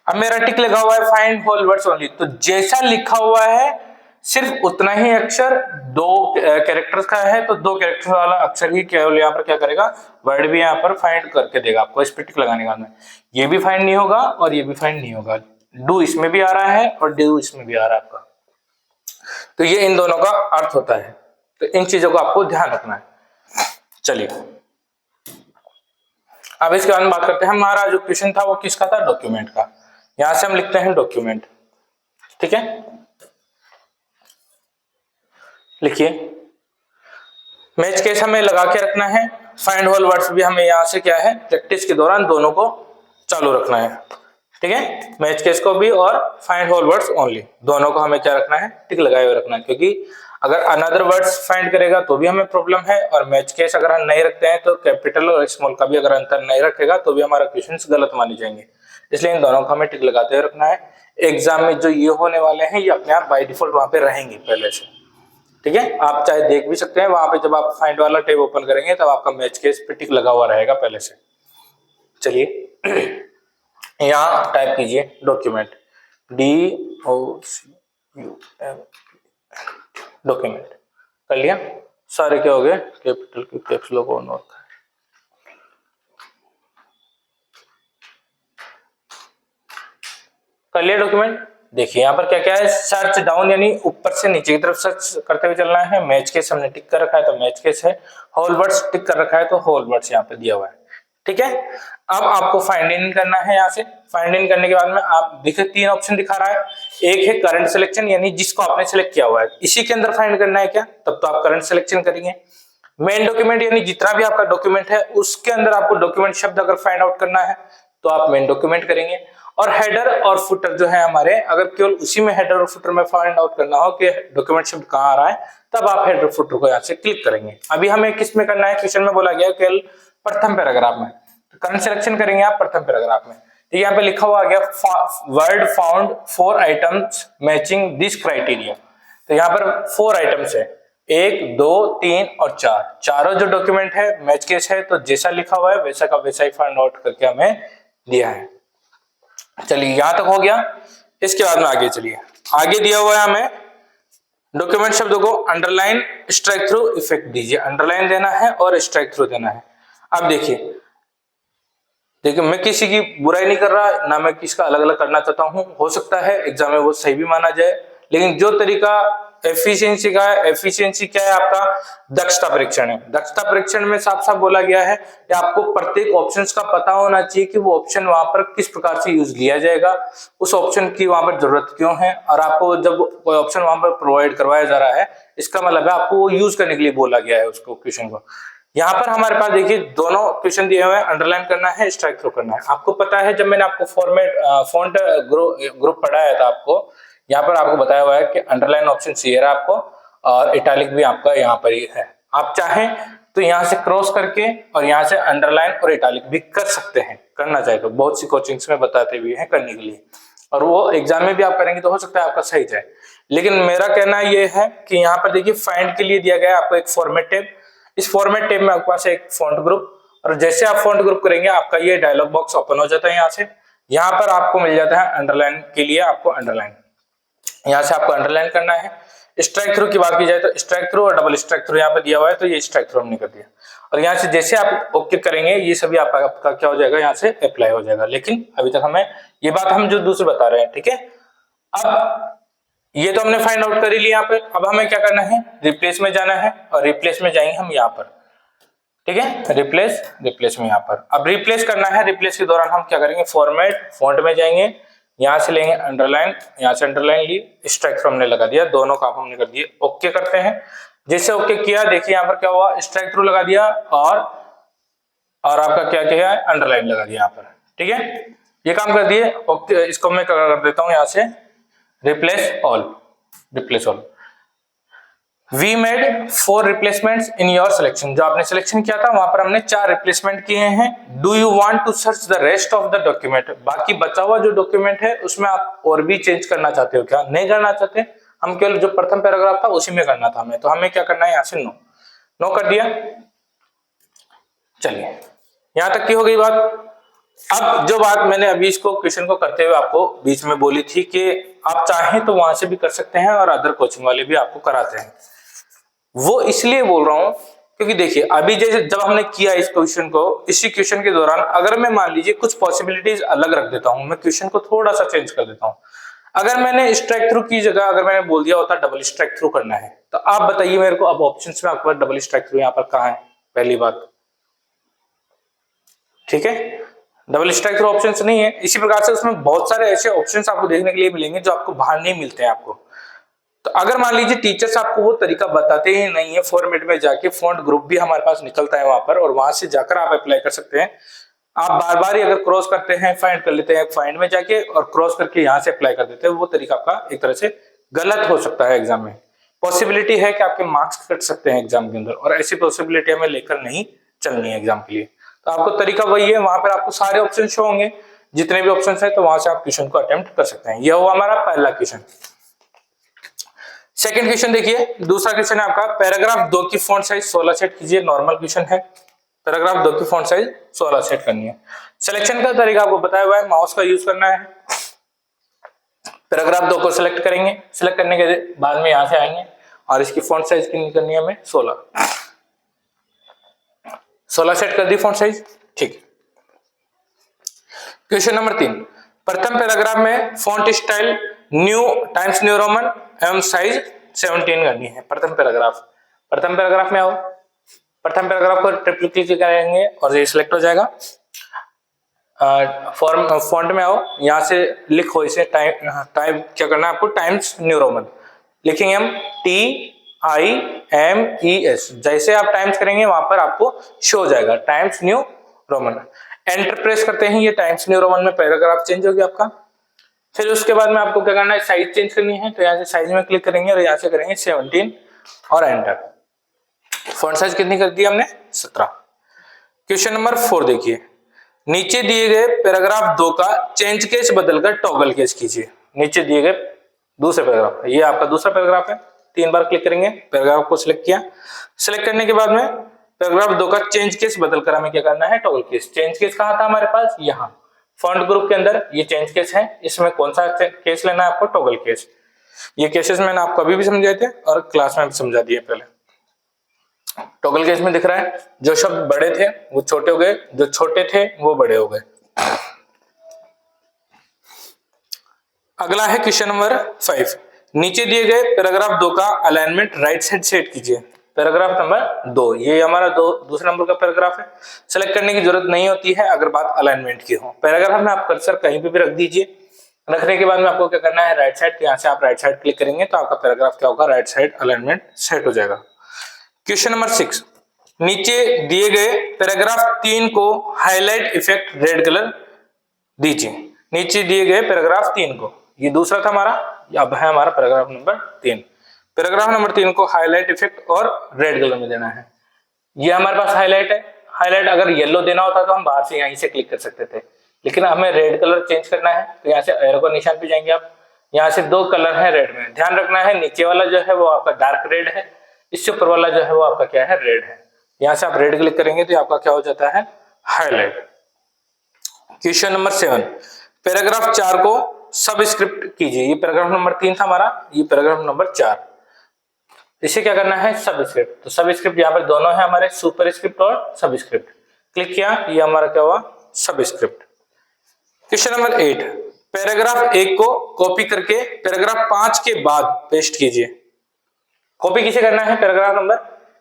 अब मेरा टिक लगा हुआ है फाइंड होल वर्ड्स ओनली, तो जैसा लिखा हुआ है सिर्फ उतना ही अक्षर, दो कैरेक्टर्स का है तो दो कैरेक्टर्स वाला अक्षर ही केवल यहाँ पर क्या करेगा, वर्ड भी यहाँ पर फाइंड करके देगा आपको। इस पे टिक लगाने के बाद में ये भी फाइंड नहीं होगा और ये भी फाइंड नहीं होगा, डू इसमें भी आ रहा है और डू इसमें भी आ रहा है आपका, तो ये इन दोनों का अर्थ होता है। तो इन चीजों को आपको ध्यान रखना है। चलिए अब इसके बाद में बात करते हैं, हमारा जो क्वेश्चन था वो किसका था, डॉक्यूमेंट का। यहां से हम लिखते हैं डॉक्यूमेंट, ठीक है, लिखिए मैच केस हमें लगा के रखना है, फाइंड होल वर्ड्स भी हमें यहां से क्या है, प्रैक्टिस के दौरान दोनों को चालू रखना है। ठीक है, मैच केस को भी और फाइंड होल वर्ड्स ओनली, दोनों को हमें क्या रखना है, टिक लगाए हुए रखना है, क्योंकि अगर अनदर वर्ड्स फाइंड करेगा तो भी हमें प्रॉब्लम है, और मैच केस अगर हम नहीं रखते हैं तो कैपिटल और स्मॉल का भी अगर अंतर नहीं रखेगा तो भी हमारा क्वेश्चन गलत माने जाएंगे। इसलिए इन दोनों को हमें टिक लगाते हुए रखना है। एग्जाम में जो ये होने वाले हैं ये अपने आप बाय डिफॉल्ट वहां पे रहेंगे पहले से। ठीक है, आप चाहे देख भी सकते हैं वहां पे, जब आप फाइंड वाला टैब ओपन करेंगे तब आपका मैच केस पे टिक लगा हुआ रहेगा पहले से। चलिए यहाँ टाइप कीजिए डॉक्यूमेंट, DOCUM, डॉक्यूमेंट कर लिया, सारे क्या हो गए, कैपिटल की कैप्स लॉक ऑन होता है। कर लिया डॉक्यूमेंट। देखिए यहाँ पर क्या क्या है, सर्च डाउन यानी ऊपर से नीचे की तरफ सर्च करते हुए चलना है। मैच केस हमने टिक कर रखा है तो मैच केस है, होल वर्ड्स टिक कर रखा है तो होल वर्ड्स यहाँ पे दिया हुआ है। ठीक है, अब आपको फाइंड इन करना है। यहाँ से फाइंड इन करने के बाद में आप देखे 3 ऑप्शन दिखा रहा है, एक है करंट सिलेक्शन यानी जिसको आपने सिलेक्ट किया हुआ है, इसी के अंदर फाइंड करना है क्या, तब तो आप करंट सिलेक्शन करेंगे। मेन डॉक्यूमेंट यानी जितना भी आपका डॉक्यूमेंट है उसके अंदर आपको डॉक्यूमेंट शब्द अगर फाइंड आउट करना है तो आप मेन डॉक्यूमेंट करेंगे। और हेडर और फुटर जो है हमारे, अगर केवल उसी में हेडर और फुटर में फाइंड आउट करना हो कि डॉक्यूमेंट शब्द कहाँ आ रहा है, तब आप हेडर फुटर को यहाँ से क्लिक करेंगे। अभी हमें किस में करना है, क्वेश्चन में बोला गया केवल प्रथम पैराग्राफ में, तो करंट सिलेक्शन करेंगे आप प्रथम पैराग्राफ में। तो यहाँ पे लिखा हुआ आ गया word found 4 items matching this criteria. तो यहाँ पर 4 आइटम्स है, 1 2 3 और 4, चारों जो डॉक्यूमेंट है मैच केस है, तो जैसा लिखा हुआ है वैसा का वैसा ही फाइंड आउट करके हमें दिया है। चलिए यहां तक हो गया। इसके बाद में आगे चलिए, आगे दिया हुआ है हमें डॉक्यूमेंट शब्दों को अंडरलाइन स्ट्राइक थ्रू इफेक्ट दीजिए, अंडरलाइन देना है और स्ट्राइक थ्रू देना है। अब देखिए मैं किसी की बुराई नहीं कर रहा, ना मैं किसका अलग अलग करना चाहता हूं, हो सकता है एग्जाम में वो सही भी माना जाए, लेकिन जो तरीका एफिशिएंसी का है, एफिशिएंसी क्या है आपका, दक्षता परीक्षण है। दक्षता परीक्षण में साफ साफ बोला गया है कि आपको प्रत्येक ऑप्शंस का पता होना चाहिए कि वो ऑप्शन वहां पर किस प्रकार से यूज लिया जाएगा, उस ऑप्शन की वहां पर जरूरत क्यों है, और आपको जब कोई ऑप्शन वहां पर प्रोवाइड करवाया जा रहा है इसका मतलब है आपको वो यूज करने के लिए बोला गया है उसको, क्वेश्चन को। यहाँ पर हमारे पास देखिए दोनों क्वेश्चन दिए हुए हैं, अंडरलाइन करना है, स्ट्राइक थ्रू करना है। आपको पता है जब मैंने आपको फॉन्ट ग्रुप पढ़ाया था आपको, यहाँ पर आपको बताया हुआ है कि अंडरलाइन ऑप्शन चाहिए रहा आपको, और इटैलिक भी आपका यहाँ पर ही है। आप चाहें तो यहाँ से क्रॉस करके और यहाँ से अंडरलाइन और इटैलिक भी कर सकते हैं, करना चाहे तो बहुत सी कोचिंग्स में बताते भी हैं करने के लिए, और वो एग्जाम में भी आप करेंगे तो हो सकता है आपका सही जाए। लेकिन मेरा कहना ये है कि यहाँ पर देखिए फाइंड के लिए दिया गया है आपको एक फॉर्मेट टैब, इस फॉर्मेट टैब में आपके पास एक फॉन्ट ग्रुप, और जैसे आप फॉन्ट ग्रुप करेंगे आपका ये डायलॉग बॉक्स ओपन हो जाता है। यहाँ से यहाँ पर आपको मिल जाता है अंडरलाइन के लिए, आपको अंडरलाइन यहाँ से आपको अंडरलाइन करना है। स्ट्राइक थ्रू की बात की जाए तो स्ट्राइक थ्रू और डबल स्ट्राइक थ्रू यहाँ पे दिया हुआ है, तो ये स्ट्राइक थ्रू हमने कर दिया, और यहाँ से जैसे आप ओके करेंगे ये सभी आपका क्या हो जाएगा, यहाँ से अप्लाई हो जाएगा। लेकिन अभी तक हमें ये बात हम जो दूसरे बता रहे हैं, ठीक है। अब ये तो हमने फाइंड आउट कर ही लिया यहाँ पे, अब हमें क्या करना है, रिप्लेस में जाना है, और रिप्लेस में जाएंगे हम यहाँ पर, ठीक है, रिप्लेस में यहाँ पर। अब रिप्लेस करना है, रिप्लेस के दौरान हम क्या करेंगे, फॉर्मेट फॉन्ट में जाएंगे, यहाँ से लेंगे अंडरलाइन, यहाँ से अंडरलाइन ली, स्ट्राइक थ्रू हमने लगा दिया, दोनों काम हमने कर दिए। ओके करते हैं, जैसे ओके किया देखिए यहाँ पर क्या हुआ, स्ट्राइक थ्रू लगा दिया और आपका क्या किया है, अंडरलाइन लगा दिया यहाँ पर, ठीक है, ये काम कर दिए। ओके, इसको मैं कर देता हूँ यहाँ से replace all. We made 4 replacements in your selection, जो आपने सिलेक्शन किया था वहां पर हमने 4 रिप्लेसमेंट किए हैं। Do you want to search the rest of the document, बाकी बचा हुआ जो डॉक्यूमेंट है उसमें आप और भी चेंज करना चाहते हो क्या, नहीं करना चाहते, हम केवल जो प्रथम पैराग्राफ था उसी में करना था हमें, तो हमें क्या करना है, यहाँ से नो कर दिया। चलिए यहां तक की हो गई बात। अब जो बात मैंने अभी इसको क्वेश्चन को करते हुए आपको बीच में बोली थी कि आप चाहें तो वहां से भी कर सकते हैं और अदर कोचिंग वाले भी आपको कराते हैं, वो इसलिए बोल रहा हूं क्योंकि देखिए अभी जैसे जब हमने किया इस क्वेश्चन को, इसी क्वेश्चन के दौरान अगर मैं मान लीजिए कुछ पॉसिबिलिटीज अलग रख देता हूं, मैं क्वेश्चन को थोड़ा सा चेंज कर देता हूं, अगर मैंने स्ट्राइक थ्रू की जगह अगर मैंने बोल दिया होता डबल स्ट्राइक थ्रू करना है, तो आप बताइए मेरे को अब ऑप्शंस में आपके पास डबल स्ट्राइक थ्रू यहाँ पर कहाँ है, पहली बात, ठीक है, डबल स्ट्राइक थ्रू ऑप्शंस नहीं है। इसी प्रकार से उसमें बहुत सारे ऐसे ऑप्शंस आपको देखने के लिए मिलेंगे जो आपको बाहर नहीं मिलते हैं आपको। तो अगर मान लीजिए टीचर्स आपको वो तरीका बताते ही नहीं है, फॉर्मेट में जाके फॉन्ट ग्रुप भी हमारे पास निकलता है वहां पर, और वहां से जाकर आप अप्लाई कर सकते हैं। आप बार बार ही अगर क्रॉस करते हैं, फाइंड कर लेते हैं फाइंड में जाके और क्रॉस करके यहाँ से अप्लाई कर देते हैं, वो तरीका आपका एक तरह से गलत हो सकता है एग्जाम में। पॉसिबिलिटी है कि आपके मार्क्स कट सकते हैं एग्जाम के अंदर, और ऐसी पॉसिबिलिटी हमें लेकर नहीं चलनी है एग्जाम के लिए। तो आपको तरीका वही है, वहां पर आपको सारे ऑप्शन शो होंगे, जितने भी ऑप्शन है, तो वहां से आप क्वेश्चन को अटेम्प्ट कर सकते हैं। यह हुआ हमारा पहला क्वेश्चन। सेकंड क्वेश्चन देखिए, दूसरा क्वेश्चन है आपका पैराग्राफ 2 की फॉन्ट साइज 16 सेट कीजिए। नॉर्मल क्वेश्चन है, पैराग्राफ 2 की फॉन्ट साइज 16 सेट करनी है। सिलेक्शन का तरीका आपको बताया हुआ है, माउस का यूज करना है। पैराग्राफ 2 को सिलेक्ट करेंगे, सिलेक्ट करने के बाद में यहां से आएंगे और इसकी फॉन्ट साइज कितनी करनी है हमें, 16 सेट कर दी फॉन्ट साइज, ठीक। क्वेश्चन नंबर 3, प्रथम पैराग्राफ में font style new times new Roman एवं साइज 17 करनी है। प्रथम पैराग्राफ में आओ, प्रथम पैराग्राफ को ट्रिपल क्लिक करेंगे और ये सिलेक्ट हो जाएगा। फॉन्ट में आओ, यहाँ से लिखो इसे टाइप क्या करना है आपको, टाइम्स न्यू रोमन लिखेंगे हम, TIMES, जैसे आप टाइम्स करेंगे वहां पर आपको शो हो जाएगा times new Roman. Enter press करते हैं, ये टाइम्स न्यू रोमन में पैराग्राफ चेंज हो गया आपका। फिर उसके बाद में आपको क्या करना है, साइज चेंज करनी है, तो यहाँ से साइज में क्लिक करेंगे और यहाँ से करेंगे 17 और एंटर। फॉन्ट साइज कितनी कर दी हमने, 17। क्वेश्चन नंबर 4 देखिए, नीचे दिए गए पैराग्राफ 2 का चेंज केस बदलकर टॉगल केस कीजिए। नीचे दिए गए दूसरे पैराग्राफ, ये आपका दूसरा पैराग्राफ है, 3 बार क्लिक करेंगे, पैराग्राफ को सिलेक्ट किया। सिलेक्ट करने के बाद में पैराग्राफ 2 का चेंज केस बदलकर हमें क्या करना है, टॉगल केस। चेंज केस कहाँ था हमारे पास, यहाँ फॉन्ट ग्रुप के अंदर ये चेंज केस है, इसमें कौन सा केस लेना है आपको, टॉगल केस। ये केसेस मैंने आपको अभी भी समझाए थे और क्लास में भी समझा दिए पहले। टॉगल केस में दिख रहा है जो शब्द बड़े थे वो छोटे हो गए, जो छोटे थे वो बड़े हो गए। अगला है क्वेश्चन नंबर 5, नीचे दिए गए पैराग्राफ 2 का अलाइनमेंट राइट साइड सेट कीजिए। पैराग्राफ नंबर 2, ये हमारा दूसरे नंबर का पैराग्राफ है। सेलेक्ट करने की जरूरत नहीं होती है अगर बात अलाइनमेंट की हो। पैराग्राफ में आप कर्सर कहीं पे भी रख दीजिए, रखने के बाद में आपको क्या करना है, राइट साइड, यहाँ से आप राइट साइड क्लिक करेंगे तो आपका पैराग्राफ क्या होगा, राइट साइड अलाइनमेंट सेट हो जाएगा। क्वेश्चन नंबर 6, नीचे दिए गए पैराग्राफ 3 को हाईलाइट इफेक्ट रेड कलर दीजिए। नीचे दिए गए पैराग्राफ 3 को, ये दूसरा था हमारा, अब है हमारा पैराग्राफ नंबर 3। पैराग्राफ नंबर 3 को हाईलाइट इफेक्ट और रेड कलर में देना है। ये हमारे पास हाईलाइट है, हाईलाइट अगर येलो देना होता तो हम बाहर से यहीं से क्लिक कर सकते थे, लेकिन हमें रेड कलर चेंज करना है तो यहाँ से एरो का निशान पे जाएंगे आप। यहाँ से 2 कलर है रेड में, ध्यान रखना है नीचे वाला जो है वो आपका डार्क रेड है, इससे ऊपर वाला जो है वो आपका क्या है, रेड है। यहाँ से आप रेड क्लिक करेंगे तो आपका क्या हो जाता है, हाईलाइट। क्वेश्चन नंबर 7, पैराग्राफ 4 को सबस्क्रिप्ट कीजिए। ये पैराग्राफ नंबर 3 था हमारा, ये पैराग्राफ नंबर 4, इसे क्या करना है, सबस्क्रिप्ट। तो सबस्क्रिप्ट यहाँ पर दोनों है हमारे, सुपरस्क्रिप्ट और सबस्क्रिप्ट। क्लिक किया, ये हमारा क्या हुआ, सबस्क्रिप्ट। क्वेश्चन नंबर 8, पैराग्राफ 1 को कॉपी करके पैराग्राफ 5 के बाद पेस्ट कीजिए। कॉपी किसे करना है, पैराग्राफ नंबर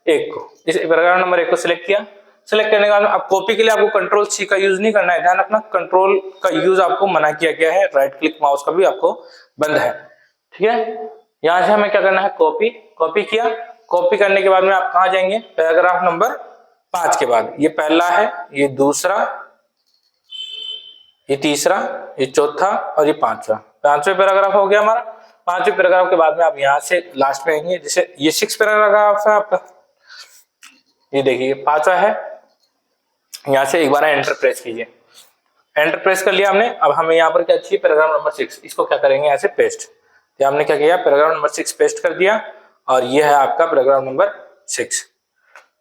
1 को। इस पैराग्राफ नंबर 1 को सिलेक्ट किया, सिलेक्ट करने के बाद अब कॉपी के लिए आपको कंट्रोल C का यूज नहीं करना है, ध्यान रखना कंट्रोल का यूज आपको मना किया गया है, राइट क्लिक माउस का भी आपको बंद है, ठीक है। यहां से हमें क्या करना है, कॉपी। कॉपी किया, कॉपी करने के बाद में आप कहां जाएंगे, पैराग्राफ नंबर 5 के बाद, ये पहला है, ये दूसरा, ये तीसरा, ये चौथा और ये 5वां। 5वें पैराग्राफ हो गया हमारा। 5वें पैराग्राफ के बाद में आप यहाँ से लास्ट में आएंगे, जैसे ये 6 पैराग्राफ है आपका, ये देखिए 5वां है। यहाँ से एक बार एंटर प्रेस कीजिए, एंटर प्रेस कर लिया हमने। अब हमें यहाँ पर क्या चाहिए, पैराग्राफ नंबर 6, इसको क्या करेंगे, यहाँ से पेस्ट। तो हमने क्या किया, पैराग्राफ नंबर 6 पेस्ट कर दिया और ये है आपका पैराग्राफ नंबर 6।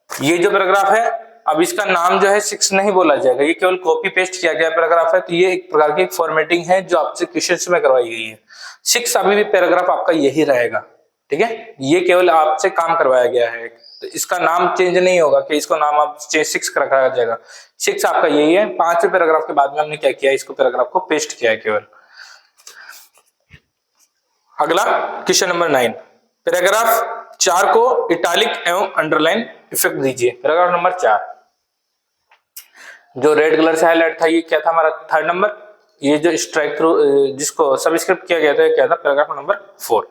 ये जो पैराग्राफ है, अब इसका नाम जो है 6 नहीं बोला जाएगा, ये केवल कॉपी पेस्ट किया गया पैराग्राफ है, तो ये एक प्रकार की फॉर्मेटिंग है जो आपसे क्वेश्चंस में करवाई गई है। 6 अभी भी पैराग्राफ आपका यही रहेगा, ठीक है, ये केवल आपसे काम करवाया गया है, तो इसका नाम चेंज नहीं होगा कि इसको नाम आप 6 रखा जाएगा। 6 आपका यही है। 5वें पैराग्राफ के बाद में हमने क्या किया, इसको पैराग्राफ को पेस्ट किया है केवल। अगला क्वेश्चन नंबर 9, पैराग्राफ 4 को इटैलिक एवं अंडरलाइन इफेक्ट दीजिए। पैराग्राफ नंबर 4 जो रेड कलर से हाईलाइट था, ये क्या था हमारा, 3rd नंबर। ये जो स्ट्राइक थ्रू जिसको सबस्क्रिप्ट किया गया था, क्या था, पैराग्राफ नंबर 4।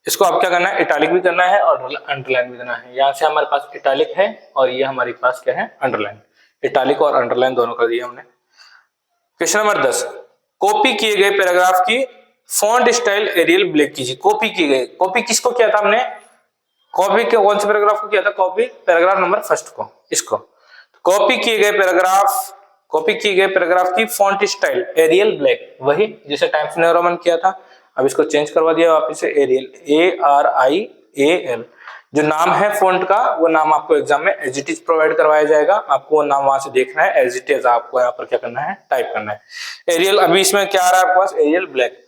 इसको आप क्या करना है, इटैलिक भी करना है और अंडरलाइन भी करना है। यहाँ से हमारे पास इटैलिक है और ये हमारे पास क्या है, अंडरलाइन। इटैलिक और अंडरलाइन दोनों कर दिया हमने। क्वेश्चन नंबर 10, कॉपी किए गए पैराग्राफ की फॉन्ट स्टाइल एरियल ब्लैक कीजिए। कॉपी की गई, कॉपी किसको किया था हमने, कॉपी के कौन से पैराग्राफ को किया था, कॉपी पैराग्राफ नंबर 1 को, इसको। कॉपी किए गए पैराग्राफ, कॉपी किए गए पैराग्राफ की फॉन्ट स्टाइल एरियल ब्लैक, वही जिसे टाइम्स न्यू रोमन किया था, अब इसको चेंज करवा दिया वापस से, एरियल, ARIAL। जो नाम है फॉन्ट का, वो नाम आपको एग्जाम में एज इट इज प्रोवाइड करवाया जाएगा, आपको वो नाम वहां से देखना है, एज इट इज आपको यहाँ पर क्या करना है, टाइप करना है। एरियल, अभी इसमें क्या आ रहा है आपके पास, एरियल ब्लैक।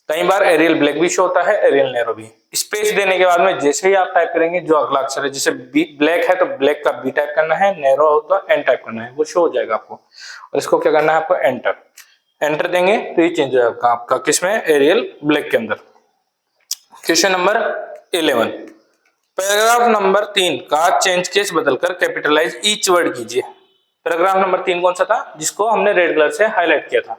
कई बार एरियल ब्लैक भी शो होता है, एरियल नैरो भी। स्पेस देने के बाद में जैसे ही आप टाइप करेंगे, जो अगला अक्षर है, जैसे ब्लैक है तो ब्लैक का B टाइप करना है, नैरो हो तो N टाइप करना है, वो शो हो जाएगा आपको। और इसको क्या करना है आपको, एंटर। एंटर देंगे तो ये चेंज हो जाएगा आपका किसमें, एरियल ब्लैक के अंदर। क्वेश्चन नंबर 11, पैराग्राफ नंबर 3 का चेंज केस बदलकर कैपिटलाइज ईच वर्ड कीजिए। पैराग्राफ नंबर 3 कौन सा था, जिसको हमने रेड कलर से हाईलाइट किया था,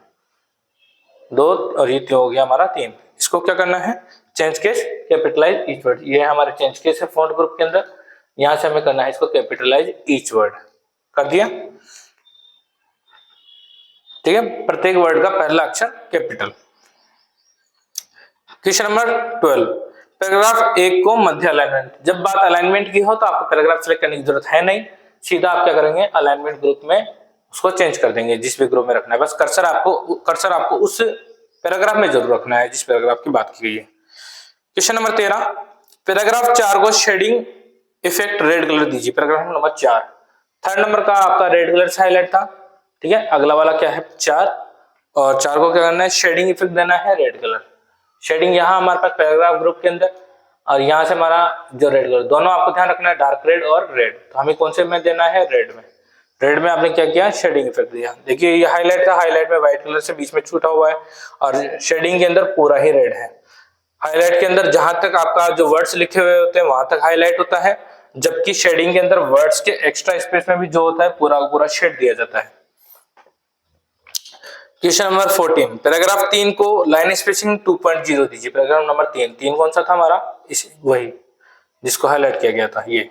2 और ये हो गया हमारा 3। इसको क्या करना है, change case capitalise each word, ये हमारे चेंज केस है फॉन्ट ग्रुप के अंदर, यहां से हमें करना है इसको कैपिटलाइज ईच वर्ड, कर दिया। ठीक है, प्रत्येक वर्ड का पहला अक्षर कैपिटल। क्वेश्चन नंबर 12, पैराग्राफ 1 को मध्य अलाइनमेंट। जब बात अलाइनमेंट की हो तो आपको पैराग्राफ सेलेक्ट करने की जरूरत है नहीं, सीधा आप क्या करेंगे अलाइनमेंट ग्रुप में उसको चेंज कर देंगे, जिस भी ग्रुप में रखना है, बस कर्सर आपको उस पैराग्राफ में जरूर रखना है जिस पैराग्राफ की बात की गई है। क्वेश्चन नंबर 13, पैराग्राफ 4 को शेडिंग इफेक्ट रेड कलर दीजिए। पैराग्राफ नंबर 4, थर्ड नंबर का आपका रेड कलर से हाईलाइट था। ठीक है, अगला वाला क्या है 4, और 4 को क्या करना है शेडिंग इफेक्ट देना है रेड कलर। शेडिंग यहाँ हमारे पास पैराग्राफ ग्रुप के अंदर, और यहाँ से हमारा जो रेड कलर, दोनों आपको ध्यान रखना है डार्क रेड और रेड, तो हमें कौन से में देना है रेड में। रेड में आपने क्या किया शेडिंग इफेक्ट दिया। देखिए ये हाईलाइट था, हाईलाइट में व्हाइट कलर से बीच में छूटा हुआ है, और शेडिंग के अंदर पूरा ही रेड है। हाईलाइट के अंदर जहां तक आपका जो वर्ड्स लिखे हुए होते हैं वहां तक हाईलाइट होता है, जबकि शेडिंग के अंदर वर्ड्स के एक्स्ट्रा स्पेस में भी जो होता है पूरा पूरा शेड दिया जाता है। क्वेश्चन नंबर 14, पैराग्राफ 3 को लाइन स्पेसिंग 2.0 दीजिए। पैराग्राफ नंबर 3 कौन सा था हमारा, इस वही जिसको हाईलाइट किया गया था ये।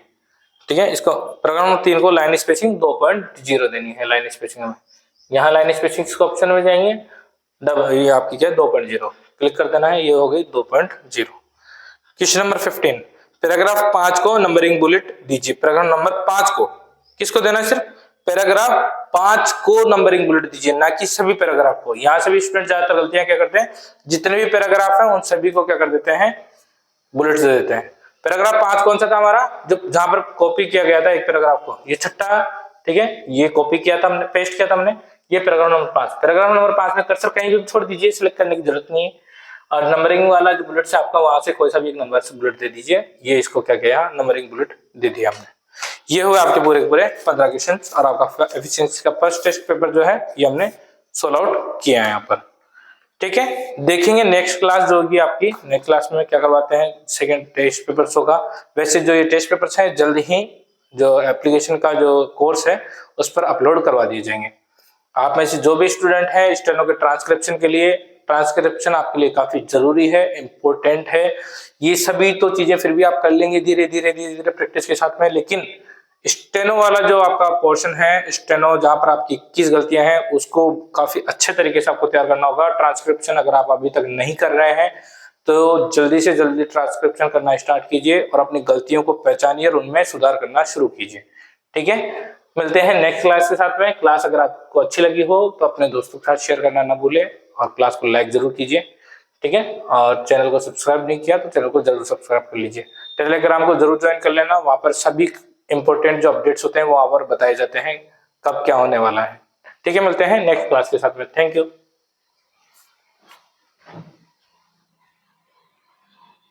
ठीक है, इसको पैराग्राफ नंबर 3 को लाइन स्पेसिंग 2.0 देनी है। लाइन स्पेसिंग में यहाँ लाइन स्पेसिंग के ऑप्शन में जाएंगे, ये आपकी क्या 2.0 क्लिक कर देना है, ये हो गई 2.0। क्वेश्चन नंबर 15, पैराग्राफ 5 को नंबरिंग बुलेट दीजिए। पैराग्राफ नंबर 5 को किसको देना है, सिर्फ पैराग्राफ 5 को नंबरिंग बुलेट दीजिए, ना कि सभी पैराग्राफ को। यहां से भी स्टूडेंट ज्यादातर गलतियां क्या करते हैं, जितने भी पैराग्राफ हैं उन सभी को क्या कर देते हैं बुलेट दे देते हैं। पैराग्राफ 5 कौन सा था हमारा, जब जहां पर कॉपी किया गया था एक पैराग्राफ को, ये छठा, ठीक है, ये कॉपी किया था हमने, पेस्ट किया था हमने, ये पैराग्राफ नंबर 5। पैराग्राफ नंबर 5 में कर्सर कहीं भी छोड़ दीजिए, सिलेक्ट करने की जरूरत नहीं है, और नंबरिंग वाला जो बुलेट से आपका वहां से कोई सा भी एक नंबर से बुलेट दे दीजिए। ये इसको क्या किया नंबरिंग बुलेट दे दिया हमने। ये हुए आपके पूरे 15 क्वेश्चन, और आपका एफिशिएंसी का फर्स्ट टेस्ट पेपर जो है ये हमने सोल्व आउट किया है यहाँ पर। ठीक है, देखेंगे नेक्स्ट क्लास जो होगी आपकी, नेक्स्ट क्लास में क्या करवाते हैं सेकंड टेस्ट पेपर होगा। वैसे जो ये टेस्ट पेपर्स हैं जल्द ही जो एप्लीकेशन का जो कोर्स है उस पर अपलोड करवा दिए जाएंगे। आप में से जो भी स्टूडेंट है स्टेनो के ट्रांसक्रिप्शन के लिए, ट्रांसक्रिप्शन आपके लिए काफी जरूरी है, इंपॉर्टेंट है। ये सभी तो चीजें फिर भी आप कर लेंगे धीरे धीरे प्रैक्टिस के साथ में, लेकिन स्टेनो वाला जो आपका पोर्शन है, स्टेनो जहां पर आपकी 21 गलतियां हैं उसको काफी अच्छे तरीके से आपको तैयार करना होगा। ट्रांसक्रिप्शन अगर आप अभी तक नहीं कर रहे हैं तो जल्दी से जल्दी ट्रांसक्रिप्शन करना स्टार्ट कीजिए और अपनी गलतियों को पहचानिए और उनमें सुधार करना शुरू कीजिए। ठीक है, मिलते हैं नेक्स्ट क्लास के साथ में। क्लास अगर आपको अच्छी लगी हो तो अपने दोस्तों के साथ शेयर करना ना भूलें, और क्लास को लाइक जरूर कीजिए। ठीक है, और चैनल को सब्सक्राइब नहीं किया तो चैनल को जरूर सब्सक्राइब कर लीजिए। टेलीग्राम को जरूर ज्वाइन कर लेना, वहां पर सभी इंपॉर्टेंट जो अपडेट्स होते हैं वो वहां पर बताए जाते हैं कब क्या होने वाला है। ठीक है, मिलते हैं नेक्स्ट क्लास के साथ में। Thank you.